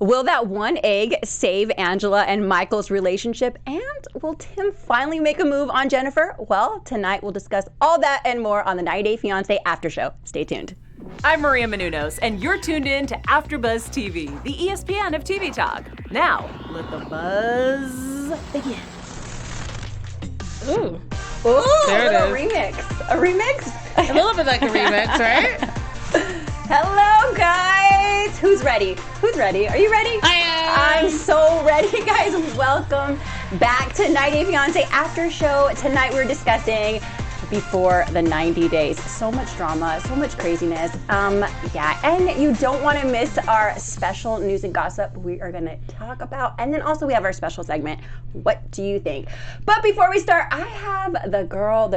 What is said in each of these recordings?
Will that one egg save Angela and Michael's relationship? And will Tim finally make a move on Jennifer? Well, tonight we'll discuss all that and more on the 90 Day Fiancé After Show. Stay tuned. I'm Maria Menounos, and you're tuned in to AfterBuzz TV, the ESPN of TV talk. Now, let the buzz begin. Ooh, there it is. A remix? A little bit like a remix, right? Hello, guys. Who's ready? Are you ready? I am. I'm so ready, guys. Welcome back to 90 Day Fiancé After Show. Tonight we're discussing before the 90 days. So much drama, so much craziness. And you don't want to miss our special news and gossip we are going to talk about. And then also we have our special segment, What Do You Think? But before we start, I have the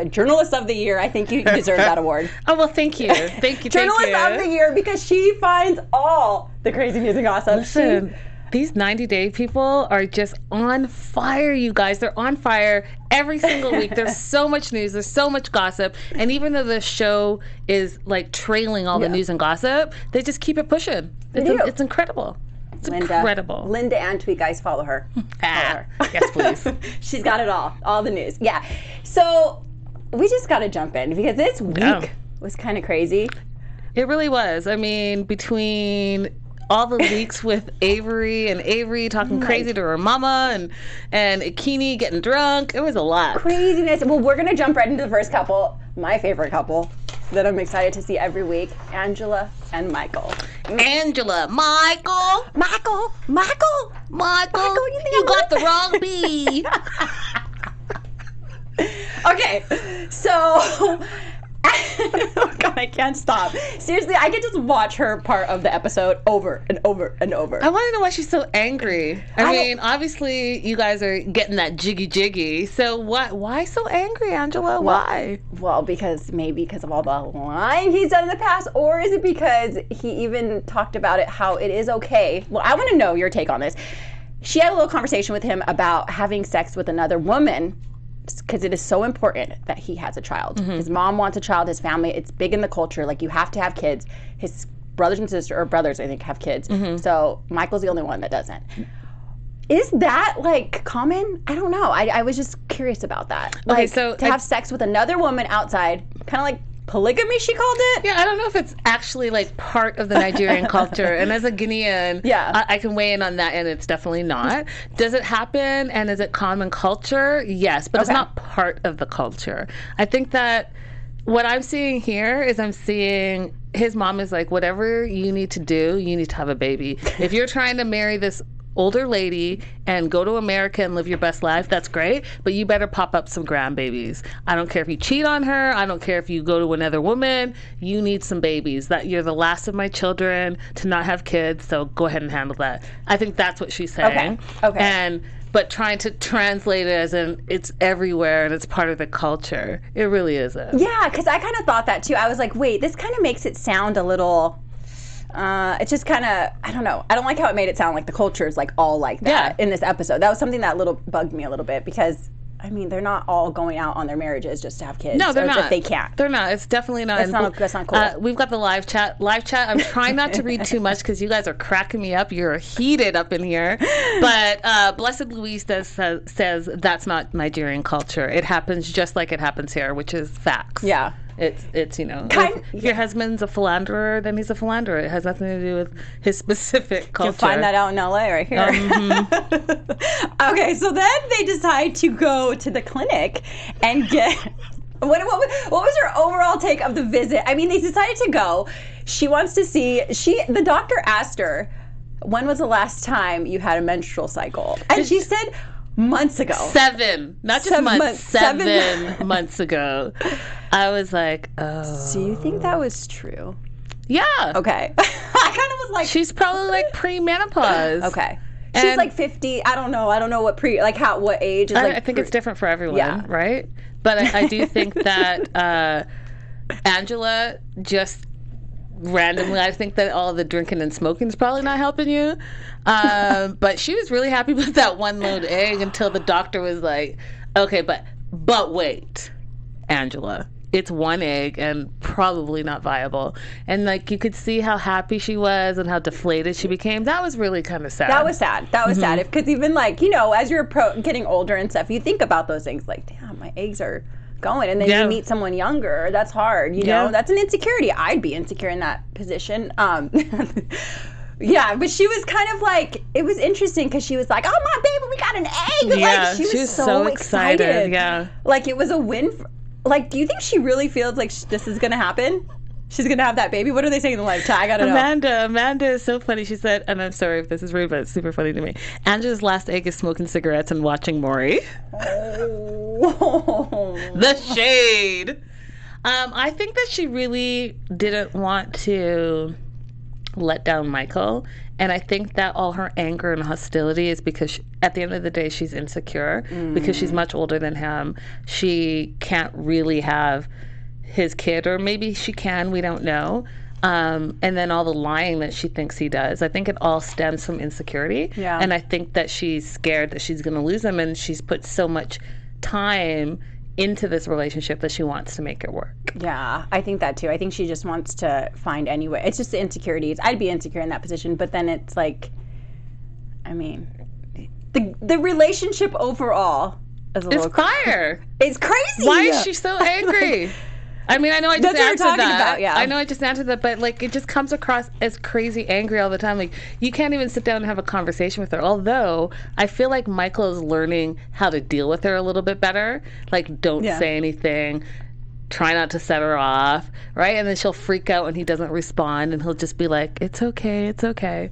Journalist of the Year. I think you deserve that award. Oh, well, thank you. Thank you. Journalist of the Year, because she finds all the crazy news and gossip. Listen, these 90 Day people are just on fire, you guys. They're on fire every single week. There's so much news. There's so much gossip. And even though the show is like trailing all the news and gossip, they just keep it pushing. It's incredible. It's incredible. Linda Antwi, guys, follow her. Yes, please. She's got it all the news. Yeah. So we just got to jump in because this week was kind of crazy. It really was. I mean, between all the leaks with Avery talking crazy to her mama and Akinyi getting drunk. It was a lot. Craziness. Well, we're going to jump right into the first couple, my favorite couple that I'm excited to see every week, Angela and Michael. Angela, Michael, you got the wrong B. Okay, so oh God, I can't stop. Seriously, I could just watch her part of the episode over and over and over. I want to know why she's so angry. I mean, obviously, you guys are getting that jiggy. So why so angry, Angela? Why? Well, maybe because of all the lying he's done in the past, or is it because he even talked about it, how it is okay? Well, I want to know your take on this. She had a little conversation with him about having sex with another woman, because it is so important that he has a child. Mm-hmm. His mom wants a child, his family, it's big in the culture. Like, you have to have kids. His brothers and sisters, or brothers, I think, have kids. Mm-hmm. So Michael's the only one that doesn't. Is that, like, common? I don't know. I was just curious about that. Okay, like, so to have sex with another woman outside, kind of like polygamy, she called it? Yeah, I don't know if it's actually like part of the Nigerian culture. And as a Ghanaian, I can weigh in on that, and it's definitely not. Does it happen, and is it common culture? Yes, but it's not part of the culture. I think that what I'm seeing here is I'm seeing his mom is like, whatever you need to do, you need to have a baby. If you're trying to marry this older lady and go to America and live your best life, that's great, but you better pop up some grandbabies. I don't care if you cheat on her. I don't care if you go to another woman. You need some babies. That you're the last of my children to not have kids, so go ahead and handle that. I think that's what she's saying. Okay. But trying to translate it as in it's everywhere and it's part of the culture. It really isn't. Yeah, because I kind of thought that too. I was like, wait, this kind of makes it sound a little... it's just kind of, I don't know. I don't like how it made it sound like the culture is like all like that in this episode. That was something that bugged me a little bit, because I mean, they're not all going out on their marriages just to have kids. No, they're not. If they can't. They're not. It's definitely not. That's not cool. We've got the live chat. I'm trying not to read too much because you guys are cracking me up. You're heated up in here. But Blessed Louise says that's not Nigerian culture. It happens just like it happens here, which is facts. Yeah. It's if your husband's a philanderer, then he's a philanderer. It has nothing to do with his specific culture. You'll find that out in LA right here. Mm-hmm. Okay, so then they decide to go to the clinic and get... What was your overall take of the visit? I mean, they decided to go. She wants to see... The doctor asked her, when was the last time you had a menstrual cycle? And she said... months ago. 7 months. 7 months ago. I was like, oh. Do you think that was true? Yeah. Okay. I kind of was like... She's probably like pre-menopause. Okay. She's like 50. I don't know what what age is I think it's different for everyone, right? But I do think that Angela just randomly, I think that all the drinking and smoking is probably not helping you. But she was really happy with that one lone egg until the doctor was like, okay, but wait, Angela, it's one egg and probably not viable. And like you could see how happy she was and how deflated she became. That was really kind of sad. That was sad. That was sad. Because even like, you know, as you're getting older and stuff, you think about those things like, damn, my eggs are going. And then you meet someone younger. That's hard. You know, that's an insecurity. I'd be insecure in that position. Yeah, but she was kind of like, it was interesting because she was like, oh, my baby, we got an egg. Yeah, like, she was so excited. Yeah. Like, it was a win. Like, do you think she really feels like this is going to happen? She's going to have that baby? What are they saying in the live chat? I got to know. Amanda is so funny. She said, and I'm sorry if this is rude, but it's super funny to me. Angela's last egg is smoking cigarettes and watching Maury. Oh. The shade. I think that she really didn't want to let down Michael, and I think that all her anger and hostility is because at the end of the day she's insecure because she's much older than him. She can't really have his kid, or maybe she can, we don't know. And then all the lying that she thinks he does, I think it all stems from insecurity. And I think that she's scared that she's going to lose him, and she's put so much time into this relationship that she wants to make it work. Yeah, I think that too. I think she just wants to find any way. It's just the insecurities. I'd be insecure in that position, but then it's like, I mean, the relationship overall is a little fire. It's crazy. Why is she so angry? I mean, I know I just answered that. About, I know I just answered that, but like it just comes across as crazy angry all the time. Like you can't even sit down and have a conversation with her. Although I feel like Michael is learning how to deal with her a little bit better. Like don't say anything. Try not to set her off, right? And then she'll freak out when he doesn't respond, and he'll just be like, "It's okay, it's okay."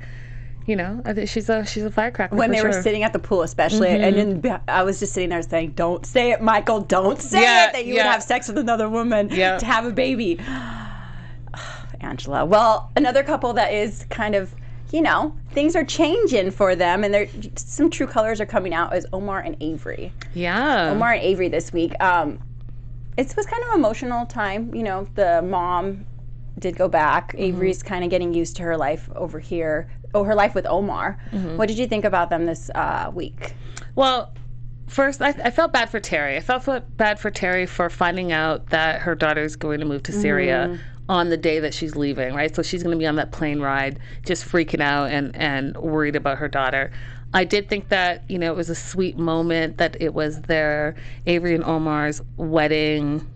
You know, I think she's a firecracker. When they were sitting at the pool, especially, and then I was just sitting there saying, "Don't say it, Michael. Don't say it that you would have sex with another woman to have a baby." Angela. Well, another couple that is kind of, you know, things are changing for them, and some true colors are coming out is Omar and Avery. Yeah. Omar and Avery this week. It was kind of an emotional time. You know, the mom did go back. Avery's kind of getting used to her life over here. Her life with Omar. What did you think about them this week? Well, first, I felt bad for Terry. I felt bad for Terry for finding out that her daughter's going to move to Syria on the day that she's leaving, right? So she's going to be on that plane ride, just freaking out and worried about her daughter. I did think that, you know, it was a sweet moment that it was their Avery and Omar's wedding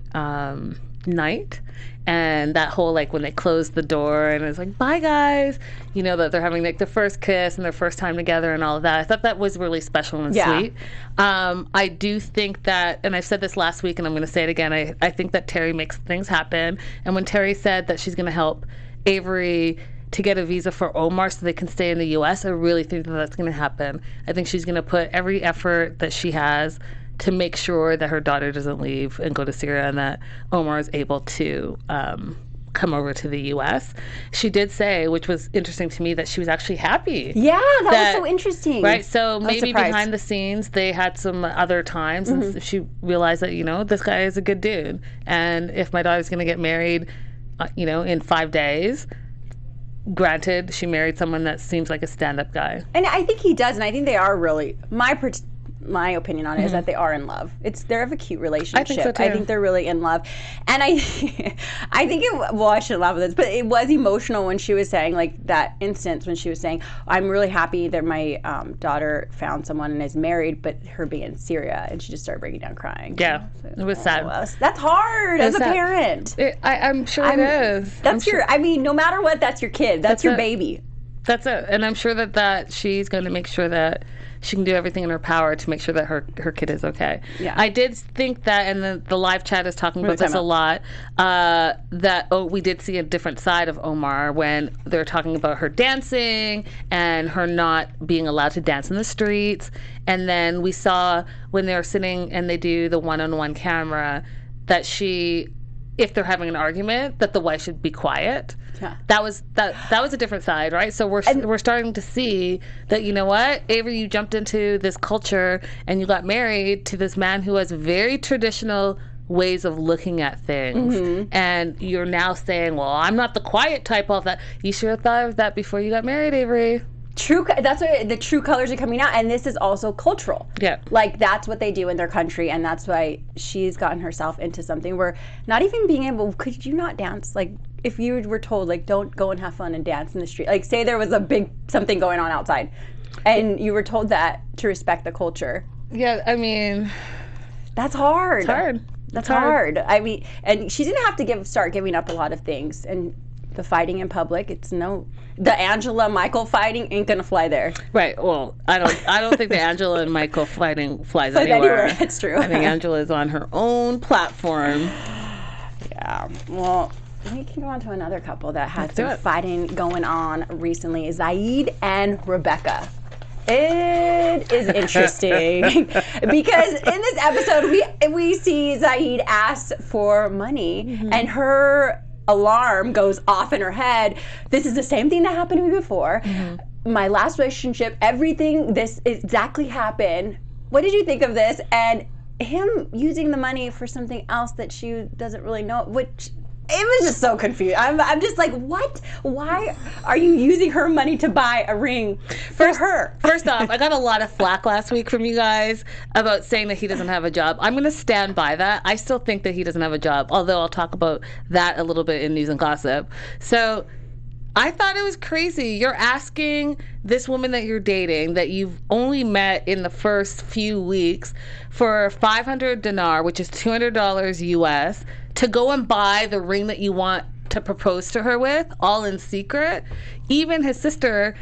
night. And that whole, like, when they closed the door and it's like, bye, guys, you know, that they're having, like, their first kiss and their first time together and all of that. I thought that was really special and sweet. I do think that, and I've said this last week and I'm going to say it again, I think that Terry makes things happen. And when Terry said that she's going to help Avery to get a visa for Omar so they can stay in the U.S., I really think that that's going to happen. I think she's going to put every effort that she has to make sure that her daughter doesn't leave and go to Syria, and that Omar is able to come over to the U.S. She did say, which was interesting to me, that she was actually happy. Yeah, that was so interesting. Right, so maybe behind the scenes they had some other times, and she realized that, you know, this guy is a good dude, and if my daughter's going to get married, you know, in 5 days, granted, she married someone that seems like a stand-up guy. And I think he does, and I think they are really, my opinion on it is that they are in love. They're of a cute relationship. I think so too. I think they're really in love. And I think I shouldn't laugh at this, but it was emotional when she was saying, like, that instance when she was saying, I'm really happy that my daughter found someone and is married, but her being in Syria, and she just started breaking down crying. Yeah, it was sad. That's hard as a parent. I'm sure it is. I mean, no matter what, that's your kid. That's your baby. That's it. And I'm sure that she's going to make sure that she can do everything in her power to make sure that her kid is okay. Yeah. I did think that, and the live chat is talking about this a lot, that we did see a different side of Omar when they're talking about her dancing and her not being allowed to dance in the streets. And then we saw when they were sitting and they do the one-on-one camera that if they're having an argument, that the wife should be quiet. Yeah. That was a different side, right? So we're starting to see that, you know what, Avery, you jumped into this culture and you got married to this man who has very traditional ways of looking at things, and you're now saying, well, I'm not the quiet type of that. You should have thought of that before you got married, Avery. That's what the true colors are coming out, and this is also cultural. Yeah. Like, that's what they do in their country, and that's why she's gotten herself into something where not even being able, could you not dance? Like, if you were told, like, don't go and have fun and dance in the street. Like, say there was a big something going on outside, and you were told that to respect the culture. Yeah, I mean... That's hard. It's hard. That's hard. I mean, and she's going to have to start giving up a lot of things, and the fighting in public, the Angela Michael fighting ain't gonna fly there. Right. Well, I don't think the Angela and Michael fighting flies anywhere. It's true. I think Angela is on her own platform. Yeah. Well, we can go on to another couple that had some fighting going on recently. Zaid and Rebecca. It is interesting because in this episode we see Zaid ask for money, and her alarm goes off in her head. This is the same thing that happened to me before. My last relationship, everything this exactly happened. What did you think of this? And him using the money for something else that she doesn't really know, which it was just so confused. I'm just like, what? Why are you using her money to buy a ring for her? First off, I got a lot of flack last week from you guys about saying that he doesn't have a job. I'm going to stand by that. I still think that he doesn't have a job, although I'll talk about that a little bit in News and Gossip. So I thought it was crazy. You're asking this woman that you're dating, that you've only met in the first few weeks, for 500 dinar, which is $200 US, to go and buy the ring that you want to propose to her with, all in secret. Even his sister,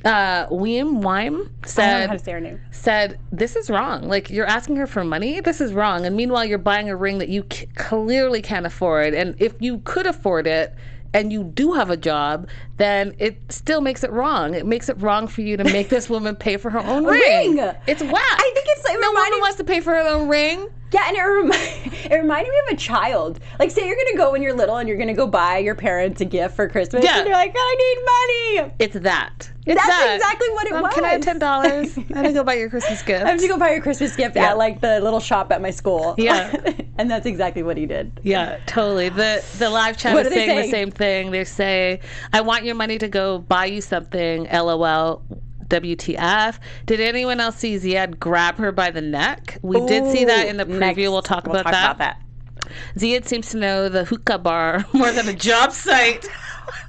Wyme, said, I don't know how to say her name. Said, this is wrong. Like, you're asking her for money? This is wrong. And meanwhile, you're buying a ring that you clearly can't afford. And if you could afford it, and you do have a job, then it still makes it wrong. It makes it wrong for you to make this woman pay for her own ring. It's whack. I think it's like, no woman wants to pay for her own ring. Yeah, and it reminded me of a child. Like, say you're going to go when you're little and you're going to go buy your parents a gift for Christmas. Yeah. And you're like, I need money. It's that. That's exactly what it was. Can I have $10? I have to go buy your Christmas gift. I have to go buy your Christmas gift at, like, the little shop at my school. Yeah. And that's exactly what he did. Yeah, totally. The live chat is saying the same thing. They say, I want your money to go buy you something, LOL. WTF. Did anyone else see Ziad grab her by the neck? We did see that in the preview. We'll talk about that. Ziad seems to know the hookah bar more than a job site.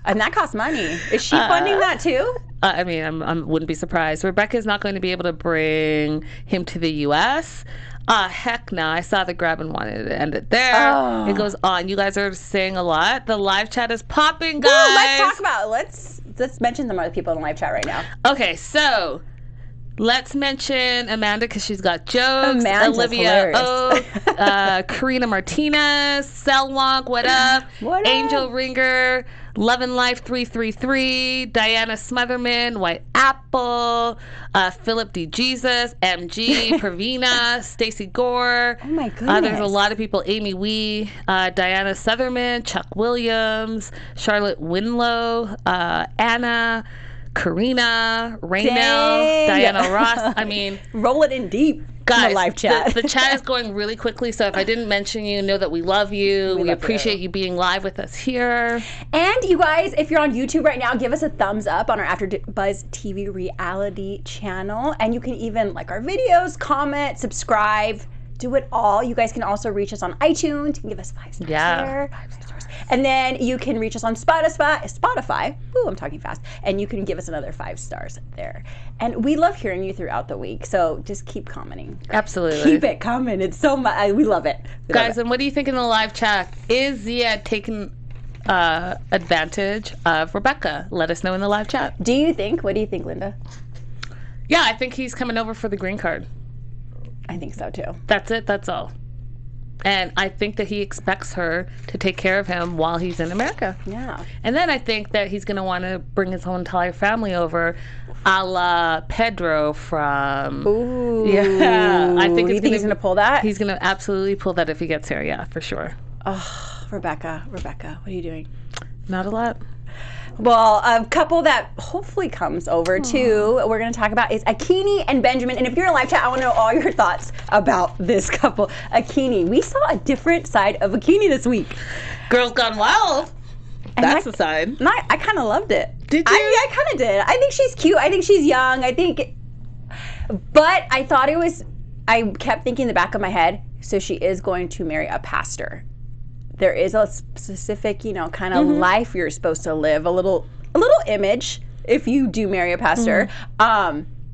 And that costs money. Is she funding that too? I mean, I wouldn't be surprised. Rebecca's not going to be able to bring him to the U.S. Heck no. I saw the grab and wanted to end it there. Oh. It goes on. You guys are saying a lot. The live chat is popping, guys. Ooh, let's talk about it. Let's mention some other people in the live chat right now. Okay, so let's mention Amanda because she's got jokes. Amanda's Olivia O, Karina Martinez, Selwonk, what up? What Angel up? Ringer, Love and Life 333, Diana Smotherman, White Apple, Philip D. Jesus, MG, Pravina, Stacy Gore. Oh my goodness. There's a lot of people. Amy Wee, Diana Sutherman, Chuck Williams, Charlotte Winlow, Anna, Karina, Raynell, Diana Ross. I mean, roll it in deep. Guys, in the live chat. The chat is going really quickly, so if I didn't mention you, know that we love you. We appreciate you being live with us here. And you guys, if you're on YouTube right now, give us a thumbs up on our AfterBuzz TV reality channel. And you can even like our videos, comment, subscribe, do it all. You guys can also reach us on iTunes. You can give us 5 stars there. 5 stars. And then you can reach us on Spotify. Ooh, I'm talking fast. And you can give us another 5 stars there. And we love hearing you throughout the week. So just keep commenting. Absolutely. Keep it coming. It's so much. We love it. Guys, and what do you think in the live chat? Is Ziad taking advantage of Rebecca? Let us know in the live chat. What do you think, Linda? Yeah, I think he's coming over for the green card. I think so too. That's it. That's all. And I think that he expects her to take care of him while he's in America. Yeah. And then I think that he's going to want to bring his whole entire family over, a la Pedro from... Ooh. Yeah. I think he's going to pull that? He's going to absolutely pull that if he gets here. Yeah, for sure. Oh, Rebecca, what are you doing? Not a lot. Well, a couple that hopefully comes over too, we're going to talk about is Akinyi and Benjamin. And if you're in live chat, I want to know all your thoughts about this couple. Akinyi, we saw a different side of Akinyi this week. Girls Gone Wild. That's the side. I kind of loved it. Did you? I kind of did. I think she's cute. I think she's young. But I thought I kept thinking in the back of my head, so she is going to marry a pastor. There is a specific, kind of life you're supposed to live, a little image if you do marry a pastor.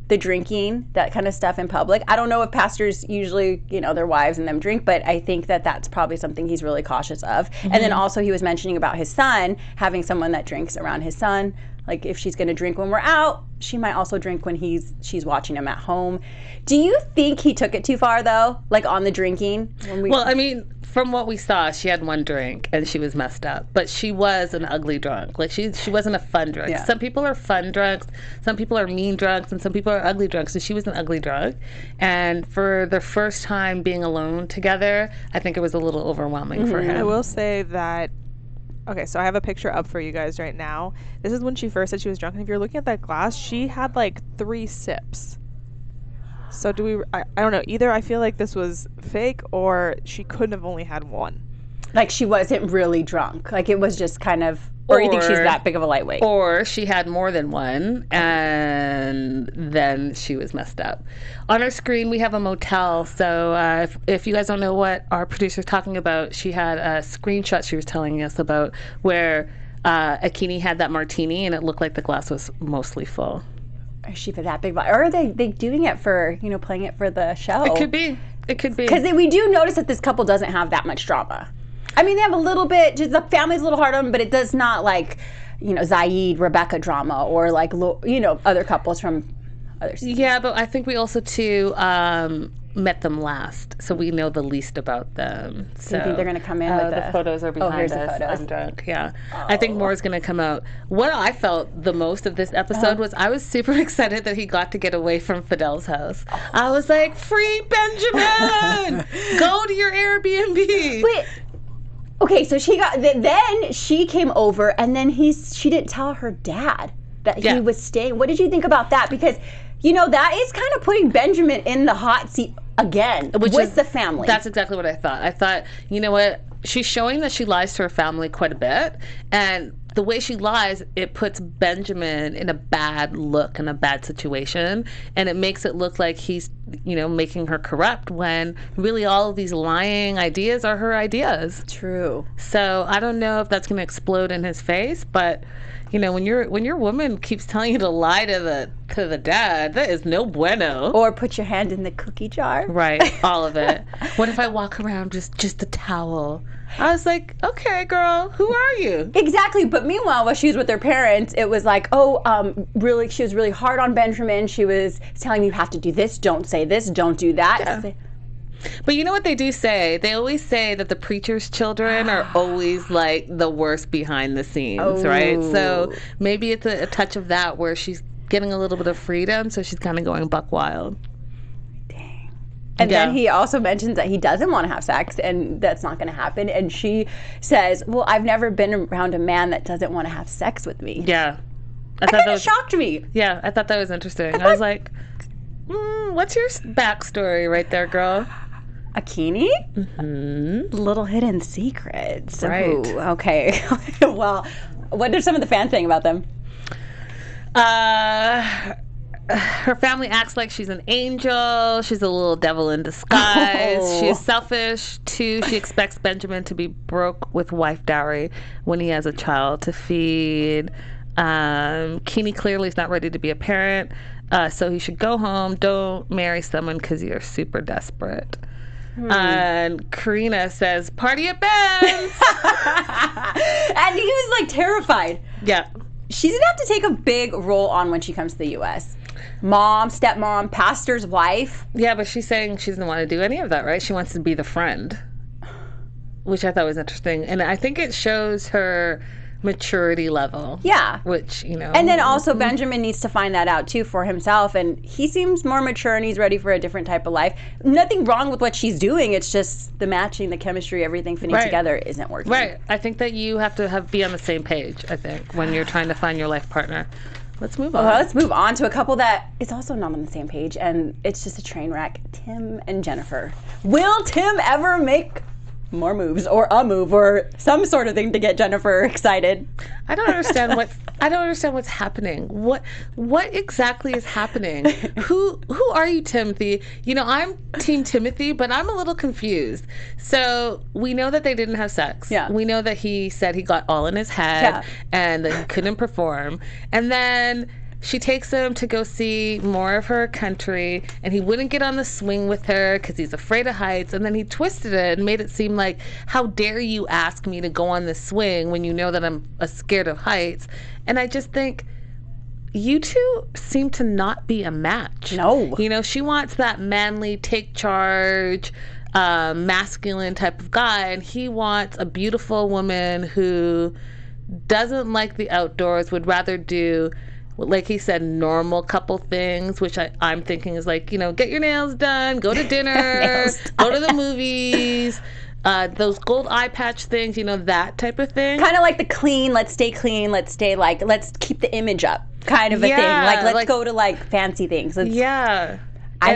The drinking, that kind of stuff in public. I don't know if pastors usually, their wives and them drink, but I think that that's probably something he's really cautious of. And then also he was mentioning about his son, having someone that drinks around his son. Like if she's going to drink when we're out, she might also drink when she's watching him at home. Do you think he took it too far though? Like on the drinking? From what we saw, she had one drink and she was messed up. But she was an ugly drunk. Like she wasn't a fun drunk. Yeah. Some people are fun drunks, some people are mean drunks, and some people are ugly drunks. So she was an ugly drunk. And for the first time being alone together, I think it was a little overwhelming for him. I will say that, okay, so I have a picture up for you guys right now. This is when she first said she was drunk. And if you're looking at that glass, she had like 3 sips. So I don't know, either I feel like this was fake or she couldn't have only had 1. Like she wasn't really drunk. Like it was just kind of, or you think she's that big of a lightweight? Or she had more than 1 and then she was messed up. On our screen we have a motel. So if you guys don't know what our producer's talking about, she had a screenshot she was telling us about where Akinyi had that martini and it looked like the glass was mostly full. Is she for that big? Or are they doing it for, playing it for the show? It could be. Because we do notice that this couple doesn't have that much drama. I mean, they have a little bit, just the family's a little hard on them, but it does not like, Zaid, Rebecca drama or like, other couples from other seasons. Yeah, but I think we also, too, met them last, so we know the least about them. So you think they're going to come in with the photos are behind us. The I'm drunk. Yeah, I think more is going to come out. What I felt the most of this episode was I was super excited that he got to get away from Fidel's house. I was like, free Benjamin, go to your Airbnb. Wait. Okay, so then she came over, and then she didn't tell her dad that he was staying. What did you think about that? Because that is kind of putting Benjamin in the hot seat again with the family. That's exactly what I thought. I thought, you know what? She's showing that she lies to her family quite a bit. And the way she lies, it puts Benjamin in a bad look, in a bad situation. And it makes it look like he's, making her corrupt when really all of these lying ideas are her ideas. True. So I don't know if that's going to explode in his face, but... when your woman keeps telling you to lie to the dad, that is no bueno. Or put your hand in the cookie jar. Right, all of it. What if I walk around just a towel? I was like, okay, girl, who are you? Exactly, but meanwhile, while she was with her parents, it was like, really, she was really hard on Benjamin. She was telling me, you have to do this, don't say this, don't do that. Yeah. But you know what they do say? They always say that the preacher's children are always like the worst behind the scenes, right? So maybe it's a touch of that where she's getting a little bit of freedom, so she's kind of going buck wild. Dang. And then he also mentions that he doesn't want to have sex and that's not going to happen. And she says, well, I've never been around a man that doesn't want to have sex with me. Yeah. That kind of shocked me. Yeah, I thought that was interesting. I was like, what's your backstory right there, girl? Akinyi? Mm-hmm. Little hidden secrets. Right. Ooh, okay. Well, what did some of the fans think about them? Her family acts like she's an angel. She's a little devil in disguise. She's selfish, too. She expects Benjamin to be broke with wife dowry when he has a child to feed. Akinyi clearly is not ready to be a parent, so he should go home. Don't marry someone because you're super desperate. And Karina says, party at Ben's. And he was like terrified. Yeah. She's going to have to take a big role on when she comes to the U.S. Mom, stepmom, pastor's wife. Yeah, but she's saying she doesn't want to do any of that, right? She wants to be the friend, which I thought was interesting. And I think it shows her maturity level. Yeah. Which, And then also Benjamin needs to find that out too for himself. And he seems more mature and he's ready for a different type of life. Nothing wrong with what she's doing. It's just the matching, the chemistry, everything fitting together isn't working. Right. I think that you have to be on the same page, I think, when you're trying to find your life partner. Let's move on. Well, let's move on to a couple that is also not on the same page. And it's just a train wreck. Tim and Jennifer. Will Tim ever make more moves or a move or some sort of thing to get Jennifer excited. I don't understand what's happening. What exactly is happening? Who are you, Timothy? I'm Team Timothy, but I'm a little confused. So we know that they didn't have sex. Yeah. We know that he said he got all in his head and that he couldn't perform. And then she takes him to go see more of her country, and he wouldn't get on the swing with her because he's afraid of heights. And then he twisted it and made it seem like, how dare you ask me to go on the swing when you know that I'm scared of heights? And I just think, you two seem to not be a match. No. She wants that manly, take charge, masculine type of guy, and he wants a beautiful woman who doesn't like the outdoors, would rather do, like he said, normal couple things, which I'm thinking is like, get your nails done, go to dinner, go to the movies, those gold eye patch things, that type of thing. Kind of like the clean, let's stay clean, let's keep the image up kind of a thing. Like, let's go to like fancy things. I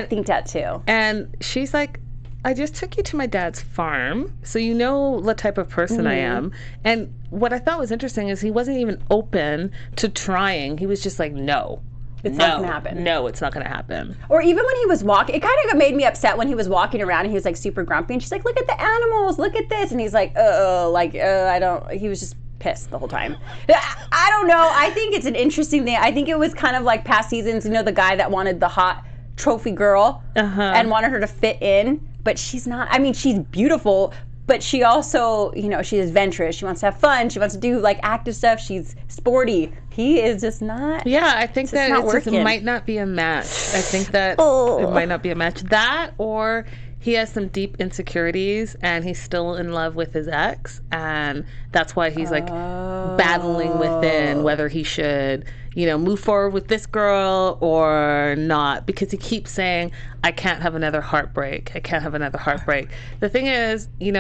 think that too. And she's like, I just took you to my dad's farm, so you know the type of person I am. And what I thought was interesting is he wasn't even open to trying. He was just like, no. It's not going to happen. No, it's not going to happen. Or even when he was walking, it kind of made me upset when he was walking around and he was like super grumpy. And she's like, look at the animals, look at this. And he's like, he was just pissed the whole time. I don't know. I think it's an interesting thing. I think it was kind of like past seasons, the guy that wanted the hot trophy girl and wanted her to fit in. But she's not, she's beautiful, but she also, she's adventurous. She wants to have fun. She wants to do like active stuff. She's sporty. He is just not. Yeah, I think that it might not be a match. I think that it might not be a match. That, or he has some deep insecurities and he's still in love with his ex. And that's why he's like battling within whether he should, move forward with this girl or not, because he keeps saying, I can't have another heartbreak. I can't have another heartbreak. The thing is, you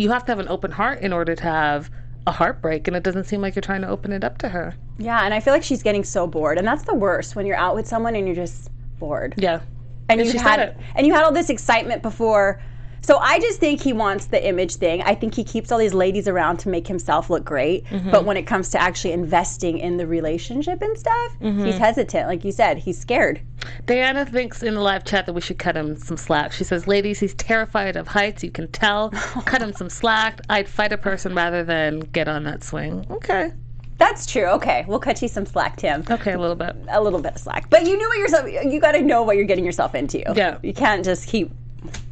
have to have an open heart in order to have a heartbreak, and it doesn't seem like you're trying to open it up to her. Yeah, and I feel like she's getting so bored, and that's the worst, when you're out with someone and you're just bored. Yeah. And you had all this excitement before. So I just think he wants the image thing. I think he keeps all these ladies around to make himself look great. But when it comes to actually investing in the relationship and stuff, he's hesitant. Like you said, he's scared. Diana thinks in the live chat that we should cut him some slack. She says, ladies, he's terrified of heights. You can tell. Cut him some slack. I'd fight a person rather than get on that swing. Okay. That's true. Okay, we'll cut you some slack, Tim. Okay, a little bit. A little bit of slack. But you got to know what you're getting yourself into. Yeah. You can't just keep...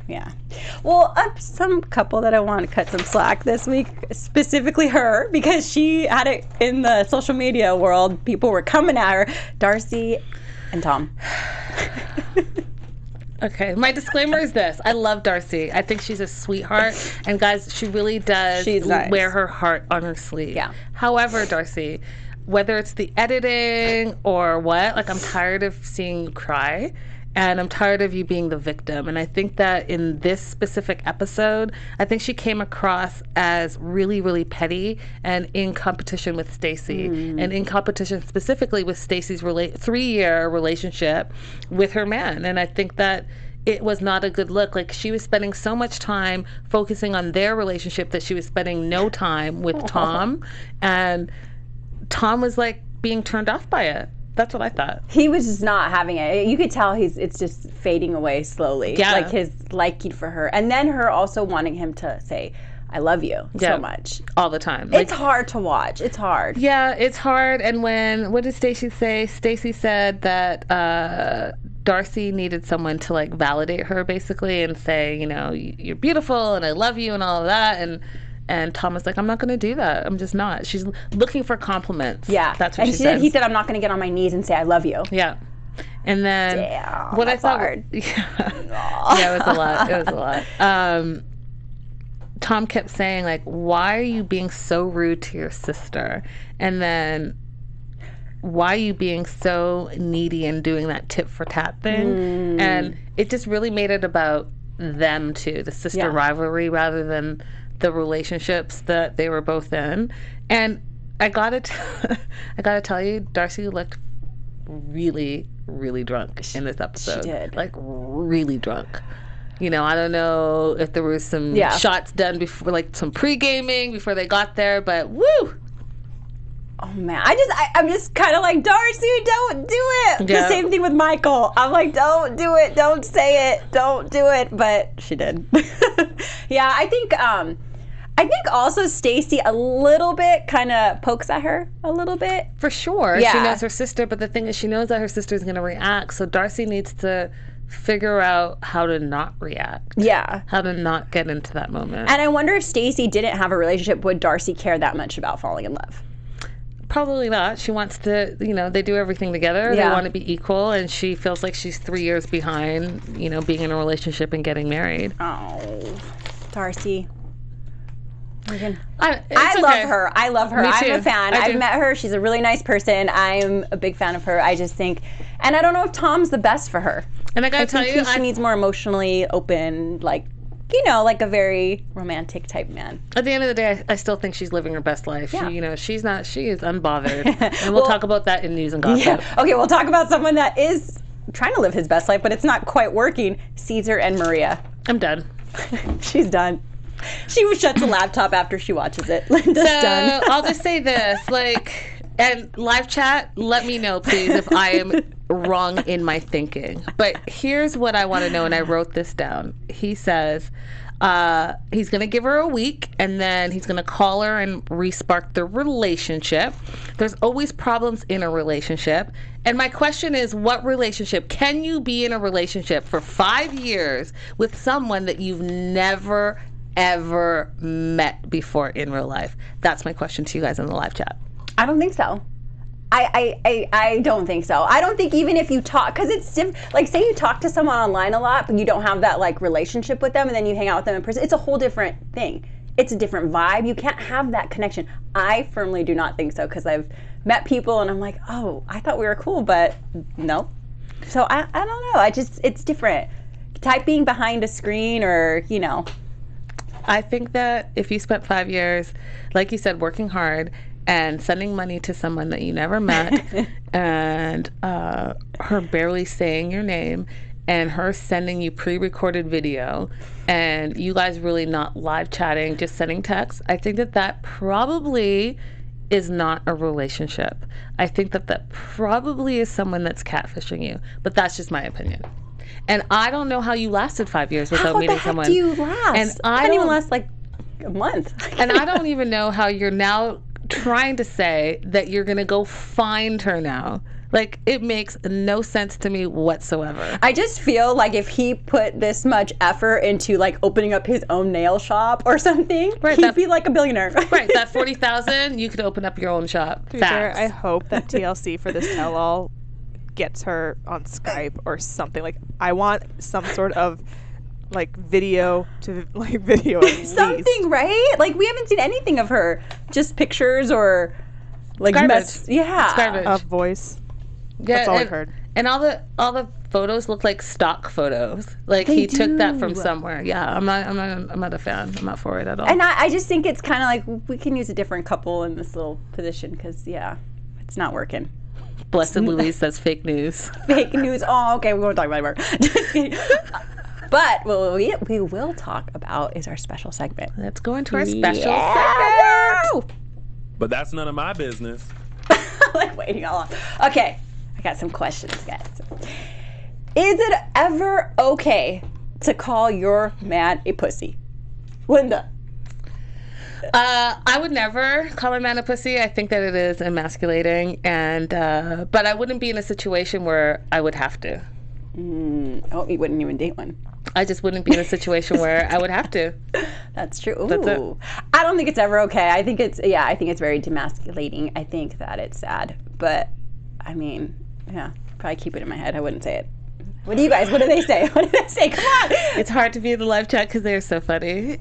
Yeah. Well, some couple that I want to cut some slack this week, specifically her, because she had it in the social media world. People were coming at her. Darcy and Tom. Okay, my disclaimer is this. I love Darcy. I think she's a sweetheart. And guys, she really does wear her heart on her sleeve. Yeah. However, Darcy, whether it's the editing or what, like, I'm tired of seeing you cry. And I'm tired of you being the victim. And I think that in this specific episode, I think she came across as really, really petty and in competition with Stacey. And in competition specifically with Stacey's 3-year relationship with her man. And I think that it was not a good look. Like, she was spending so much time focusing on their relationship that she was spending no time with Tom. And Tom was like being turned off by it. That's what I thought. He was just not having it. You could tell it's just fading away slowly. Yeah. Like his liking for her. And then her also wanting him to say, I love you so much. All the time. It's hard to watch. It's hard. Yeah, it's hard. And what did Stacey say? Stacey said that Darcy needed someone to like validate her basically and say, you're beautiful and I love you and all of that. And Tom was like, I'm not going to do that. I'm just not. She's looking for compliments. Yeah. That's what she said. He said, I'm not going to get on my knees and say, I love you. Yeah. And then what I thought. Hard. Yeah, it was a lot. It was a lot. Tom kept saying, like, why are you being so rude to your sister? And then, why are you being so needy and doing that tit for tat thing? And it just really made it about them two, the sister rivalry, rather than the relationships that they were both in. And I gotta tell you, Darcy looked really, really drunk in this episode. She did. Like, really drunk. You know, I don't know if there was some shots done before, like some pre-gaming before they got there, but woo! Oh man, I'm just kind of like, Darcy, don't do it. The same thing with Michael. I'm like, don't do it, don't say it, don't do it, but she did. Yeah, I think also Stacy a little bit kind of pokes at her a little bit. For sure, she knows her sister, but the thing is, she knows that her sister's going to react, so Darcy needs to figure out how to not react. Yeah. How to not get into that moment. And I wonder if Stacy didn't have a relationship, would Darcy care that much about falling in love? Probably not. She wants to, you know, they do everything together. They want to be equal, and she feels like she's 3 years behind, you know, being in a relationship and getting married. Oh, Darcy. I love her. I love her. I'm a fan. I've met her. She's a really nice person. I'm a big fan of her. I just think, and I don't know if Tom's the best for her. And I gotta tell you, she needs more emotionally open, like, you know, like a very romantic type man. At the end of the day, I still think she's living her best life. Yeah. She, you know, she is unbothered. And we'll talk about that in news and gossip. Yeah. Okay, we'll talk about someone that is trying to live his best life, but it's not quite working. Caesar and Maria. I'm done. She's done. She shuts the laptop after she watches it. Linda's done. I'll just say this, and live chat, let me know, please, if I am wrong in my thinking. But here's what I want to know, and I wrote this down. He says he's going to give her a week, and then he's going to call her and re-spark the relationship. There's always problems in a relationship. And my question is, what relationship? Can you be in a relationship for 5 years with someone that you've never, ever met before in real life? That's my question to you guys in the live chat. I don't think so. I don't think so. I don't think even if you talk, because it's like, say you talk to someone online a lot, but you don't have that like relationship with them, and then you hang out with them in person, it's a whole different thing. It's a different vibe. You can't have that connection. I firmly do not think so, because I've met people and I'm like, oh, I thought we were cool, but no. So I don't know. It's different. Typing behind a screen, or, you know. I think that if you spent 5 years, like you said, working hard and sending money to someone that you never met and her barely saying your name and her sending you pre-recorded video and you guys really not live chatting, just sending texts, I think that probably is not a relationship. I think that probably is someone that's catfishing you. But that's just my opinion. And I don't know how you lasted 5 years without meeting someone. How the heck do you last? And I didn't even last like a month. And I don't even know how you're now trying to say that you're going to go find her now. Like, it makes no sense to me whatsoever. I just feel like if he put this much effort into like opening up his own nail shop or something, he'd be like a billionaire. Right, that $40,000, you could open up your own shop. Fair, I hope that TLC for this tell-all gets her on Skype or something. Like, I want some sort of like video something, right? Like, we haven't seen anything of her, just pictures or like garbage. Of voice. Yeah, that's all I've heard. And all the photos look like stock photos. Like he took that from somewhere. Yeah, I'm not a fan. I'm not for it at all. And I just think it's kind of like we can use a different couple in this little position, because it's not working. Blessed Louise says fake news. Fake news. Oh, okay, we won't talk about it anymore. But what we will talk about is our special segment. Let's go into our special segment. But that's none of my business. Like waiting all on. Okay, I got some questions, guys. Is it ever okay to call your man a pussy? Linda. I would never call a man a pussy. I think that it is emasculating, and but I wouldn't be in a situation where I would have to. Oh, you wouldn't even date one. I just wouldn't be in a situation where I would have to. That's true. Ooh. That's it. I don't think it's ever okay. I think it's very demasculating. I think that it's sad, but I mean, probably keep it in my head. I wouldn't say it. What do you guys? What do they say? What do they say? Come on. It's hard to be in the live chat because they're so funny.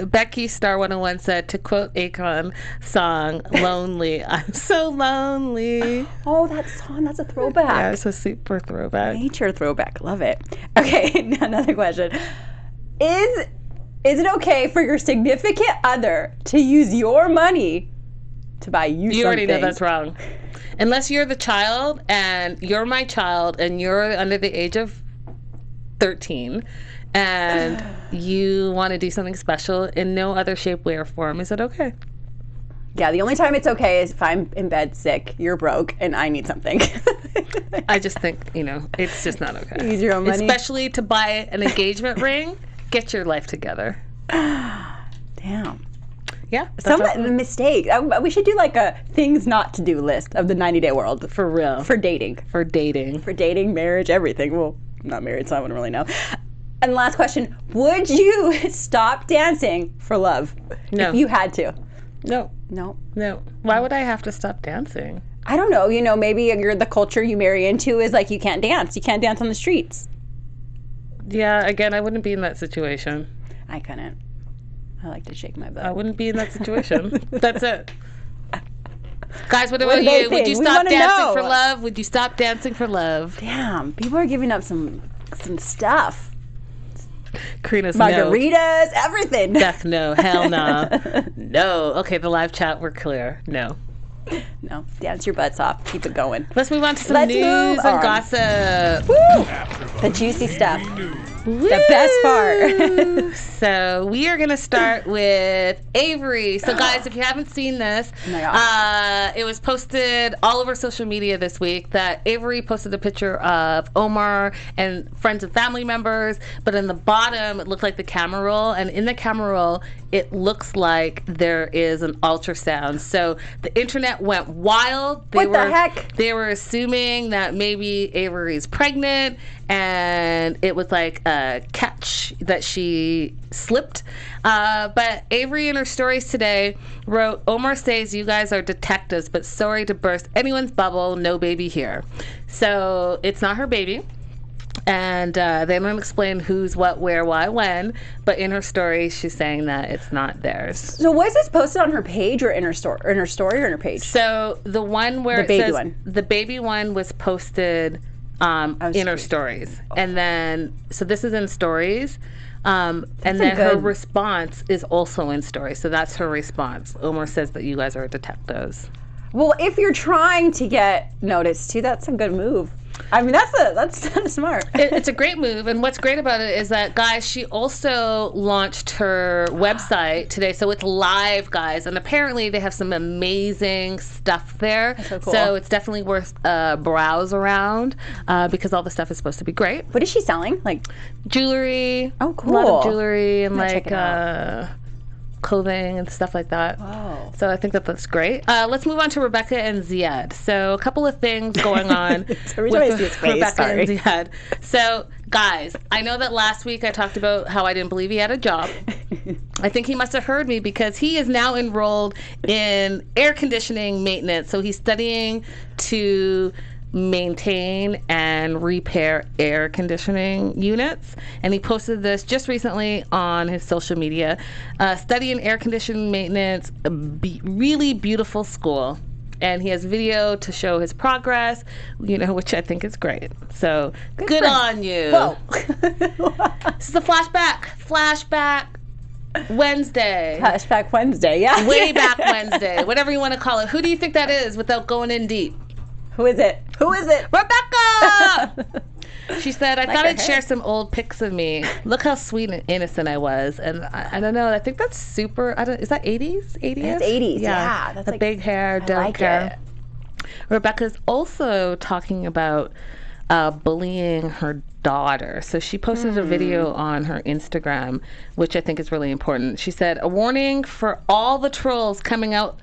Becky Star 101 said, to quote Akon song, "Lonely, I'm so lonely." Oh, that song, that's a throwback. Yeah, it's a super throwback. Nature throwback. Love it. Okay, another question. Is it okay for your significant other to use your money to buy you something? You already know that's wrong. Unless you're the child and you're my child and you're under the age of 13 and you want to do something special in no other shape, way, or form, is it okay? Yeah, the only time it's okay is if I'm in bed sick, you're broke, and I need something. I just think, it's just not okay. Use your own money. Especially to buy an engagement ring. Get your life together. Damn. Yeah. Some mistake. We should do like a things not to do list of the 90-day world. For real. For dating. For dating, marriage, everything. Well, I'm not married, so I wouldn't really know. And last question, would you stop dancing for love? No. If you had to? No. Why would I have to stop dancing? I don't know. Maybe the culture you marry into is like you can't dance. You can't dance on the streets. Yeah, again, I wouldn't be in that situation. I couldn't. I like to shake my butt. I wouldn't be in that situation. That's it. Guys, what about you? Would you stop dancing for love? Would you stop dancing for love? Damn, people are giving up some stuff. Karina's margaritas, everything. Death no. Hell no. No. Okay, the live chat, we're clear. No. No. Dance your butts off. Keep it going. Let's move on to some news and gossip. Woo! The juicy stuff. Woo! The best part. So we are going to start with Avery. So guys, if you haven't seen this, it was posted all over social media this week that Avery posted a picture of Omar and friends and family members, but in the bottom it looked like the camera roll, and in the camera roll it looks like there is an ultrasound. So the internet went wild. What the heck? They were assuming that maybe Avery's pregnant, and it was like a catch that she slipped. But Avery in her stories today wrote, Omar says you guys are detectives, but sorry to burst anyone's bubble, no baby here. So it's not her baby. And they don't explain who's, what, where, why, when. But in her story, she's saying that it's not theirs. So was this posted on her page or in her story or in her page? So the one where the baby one was posted in her stories. Oh. And then, so this is in stories. And then her response is also in stories. So that's her response. Omar says that you guys are detectives. Well, if you're trying to get noticed too, that's a good move. I mean, that's kind of smart. It's a great move, and what's great about it is that, guys, she also launched her website today, so it's live, guys, and apparently they have some amazing stuff there. That's so cool. So it's definitely worth a browse around because all the stuff is supposed to be great. What is she selling? Like jewelry. Oh, cool. A lot of jewelry and like clothing and stuff like that. Wow. So I think that that's great. Let's move on to Rebecca and Ziad. So a couple of things going on with Rebecca and Ziad. So guys, I know that last week I talked about how I didn't believe he had a job. I think he must have heard me because he is now enrolled in air conditioning maintenance. So he's studying to maintain and repair air conditioning units, and he posted this just recently on his social media. Study in air conditioning maintenance, really beautiful school, and he has video to show his progress, which I think is great. So good on you. Whoa. This is a flashback Wednesday. Flashback Wednesday, yeah. Way back Wednesday, whatever you want to call it. Who do you think that is without going in deep? Who is it? Rebecca! She said, I thought I'd share some old pics of me. Look how sweet and innocent I was. And I don't know. I think that's super. Is that 80s? 80s? It's 80s. Yeah. That's the big hair, don't care. Rebecca's also talking about bullying her daughter. So she posted a video on her Instagram, which I think is really important. She said, a warning for all the trolls coming out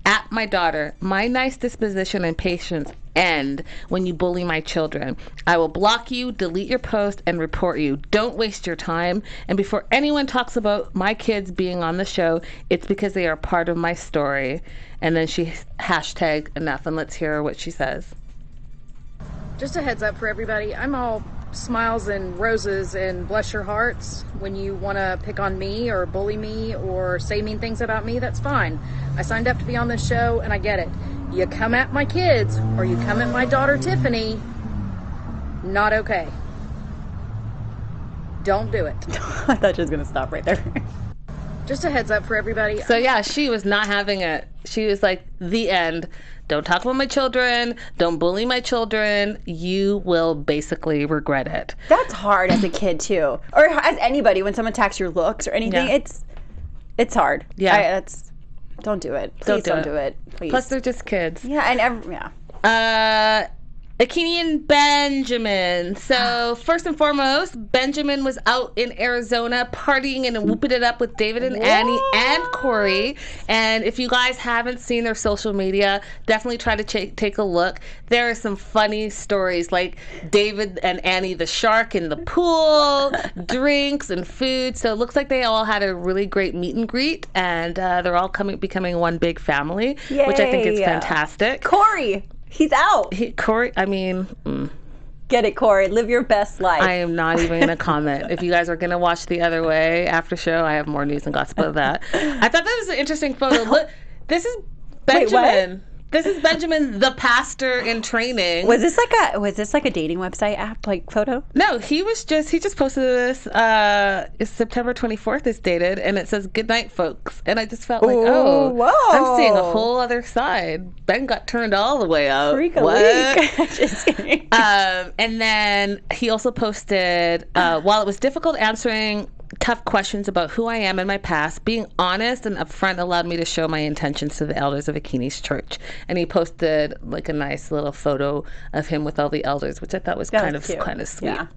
at my daughter. My nice disposition and patience end when you bully my children. I will block you, delete your post, and report you. Don't waste your time. And before anyone talks about my kids being on the show, it's because they are part of my story. And then she hashtag enough, and let's hear what she says. Just a heads up for everybody. I'm all smiles and roses and bless your hearts. When you want to pick on me or bully me or say mean things about me, that's fine. I signed up to be on this show and I get it. You come at my kids or you come at my daughter Tiffany, not okay. Don't do it. I thought she was going to stop right there. Just a heads up for everybody. So yeah, she was not having it. She was like, the end. don't talk about my children, don't bully my children. You will basically regret it. That's hard as a kid too, or as anybody when someone attacks your looks or anything. Yeah. It's hard. Yeah, don't do it. Please don't do it. Please. Plus, they're just kids. Yeah, and Akinyi and Benjamin. So first and foremost, Benjamin was out in Arizona partying and whooping it up with David and Annie and Corey. And if you guys haven't seen their social media, definitely try to take a look. There are some funny stories like David and Annie the shark in the pool, drinks and food. So it looks like they all had a really great meet and greet, and they're all becoming one big family, which I think is fantastic. Corey. He's out. Corey, I mean... Get it, Corey. Live your best life. I am not even going to comment. If you guys are going to watch The Other Way after show, I have more news and gossip of that. I thought that was an interesting photo. Look, this is Benjamin. Wait, this is Benjamin, the pastor in training. Was this like a dating website app photo? No, he just posted this. It's September 24th. It's dated, and it says "Good night, folks." And I just felt like, whoa. I'm seeing a whole other side. Ben got turned all the way out. Just kidding. And then he also posted, while it was difficult answering tough questions about who I am in my past, being honest and upfront allowed me to show my intentions to the elders of Akinyi's church. And he posted like a nice little photo of him with all the elders, which I thought was kind of sweet. Yeah.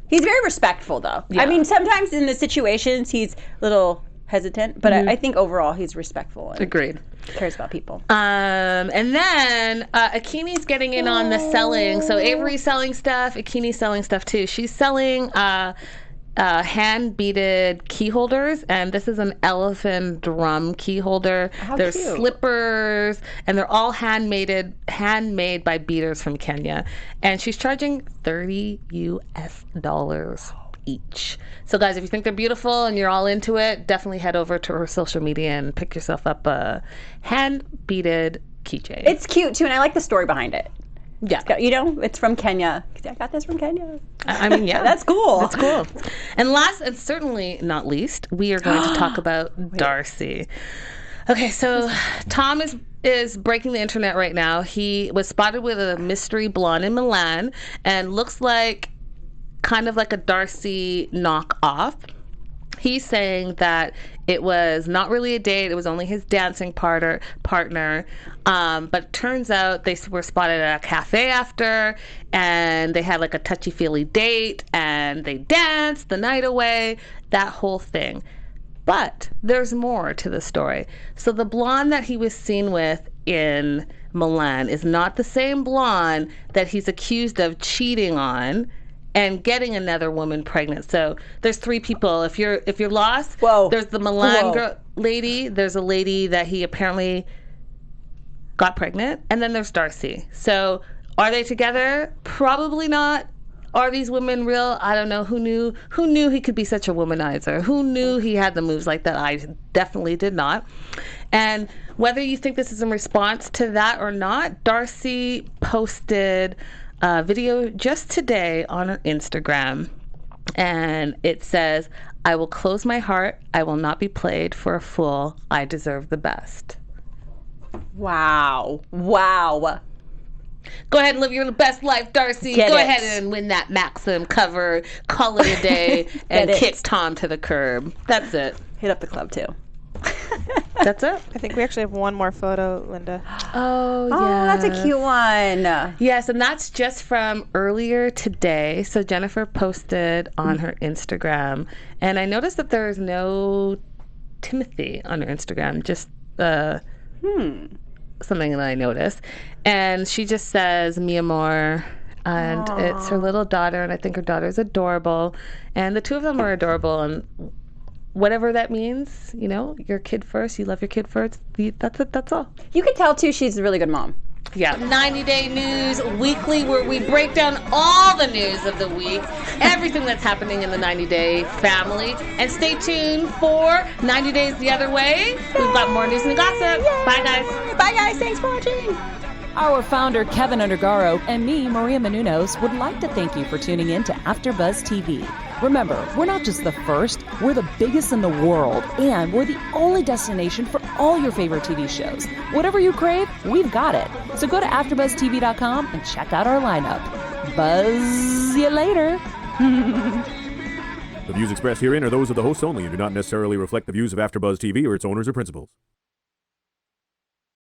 He's very respectful, though. Yeah. I mean, sometimes in the situations he's a little hesitant, but I think overall he's respectful. And agreed. Cares about people. And then Akinyi's getting in on the selling. So Avery's selling stuff. Akinyi's selling stuff too. She's selling hand beaded key holders, and this is an elephant drum key holder. There's cute slippers, and they're all handmade by beaders from Kenya, and she's charging $30 each. So guys, if you think they're beautiful and you're all into it, definitely head over to her social media and pick yourself up a hand beaded keychain. It's cute too, and I like the story behind it. Yeah. It's from Kenya. I got this from Kenya. I mean, yeah. That's cool. That's cool. And last and certainly not least, we are going to talk about Darcy. Okay, so Tom is breaking the internet right now. He was spotted with a mystery blonde in Milan and looks like kind of like a Darcy knockoff. He's saying that it was not really a date. It was only his dancing partner. But it turns out they were spotted at a cafe after, and they had like a touchy-feely date, and they danced the night away, that whole thing. But there's more to the story. So the blonde that he was seen with in Milan is not the same blonde that he's accused of cheating on and getting another woman pregnant. So there's three people. If you're lost, there's the Milan lady. There's a lady that he apparently got pregnant, and then there's Darcy. So are they together? Probably not. Are these women real? I don't know. Who knew he could be such a womanizer? Who knew he had the moves like that? I definitely did not. And whether you think this is in response to that or not, Darcy posted video just today on her Instagram, and it says, "I will close my heart. I will not be played for a fool. I deserve the best." Wow. Go ahead and live your best life, Darcy. Go ahead and win that Maxim cover, call it a day, and kick Tom to the curb. That's it. Hit up the club too. That's it. I think we actually have one more photo, Linda. Oh, yeah. That's a cute one. Yes, and that's just from earlier today. So Jennifer posted on her Instagram, and I noticed that there is no Timothy on her Instagram, just something that I noticed. And she just says, "Mi amor," and it's her little daughter, and I think her daughter's adorable. And the two of them are adorable, and whatever that means, your kid first, you love your kid first, that's it, that's all. You can tell, too, she's a really good mom. Yeah. 90-Day News Weekly, where we break down all the news of the week, everything that's happening in the 90-Day family. And stay tuned for 90 Days the Other Way. We've got more news and gossip. Yay. Bye, guys. Bye, guys. Thanks for watching. Our founder, Kevin Undergaro, and me, Maria Menounos, would like to thank you for tuning in to AfterBuzz TV. Remember, we're not just the first, we're the biggest in the world, and we're the only destination for all your favorite TV shows. Whatever you crave, we've got it. So go to AfterBuzzTV.com and check out our lineup. Buzz you later. The views expressed herein are those of the hosts only and do not necessarily reflect the views of AfterBuzz TV or its owners or principals.